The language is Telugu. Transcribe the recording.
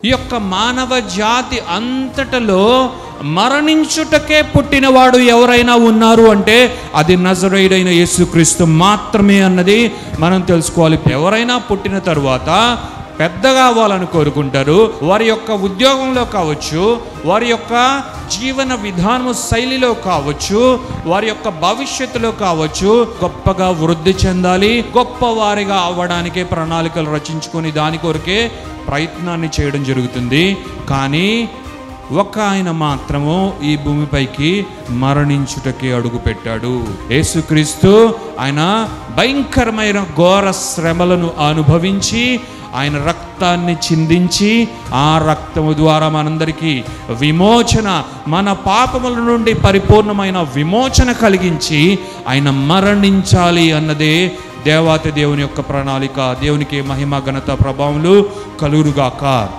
ఈ యొక్క మానవ జాతి అంతటలో మరణించుటకే పుట్టినవాడు ఎవరైనా ఉన్నారు అంటే అది నజరేయుడైన యేసుక్రీస్తు మాత్రమే అన్నది మనం తెలుసుకోవాలి. ఎవరైనా పుట్టిన తరువాత పెద్దగా అవ్వాలని కోరుకుంటారు. వారి యొక్క ఉద్యోగంలో కావచ్చు, వారి యొక్క జీవన విధానము శైలిలో కావచ్చు, వారి యొక్క భవిష్యత్తులో కావచ్చు, గొప్పగా వృద్ధి చెందాలి, గొప్పవారిగా అవ్వడానికే ప్రణాళికలు రచించుకొని దాని కొరకే ప్రయత్నాన్ని చేయడం జరుగుతుంది. కానీ ఒక ఆయన మాత్రము ఈ భూమిపైకి మరణించుటకే అడుగు పెట్టాడు. యేసుక్రీస్తు ఆయన భయంకరమైన ఘోర శ్రమలను అనుభవించి ఆయన రక్తాన్ని చిందించి ఆ రక్తము ద్వారా మనందరికీ విమోచన, మన పాపముల నుండి పరిపూర్ణమైన విమోచన కలిగించి ఆయన మరణించాలి అన్నదే దేవాతి దేవుని యొక్క ప్రణాళిక. దేవునికి మహిమ ఘనత ప్రభావములు కలుగుగాక.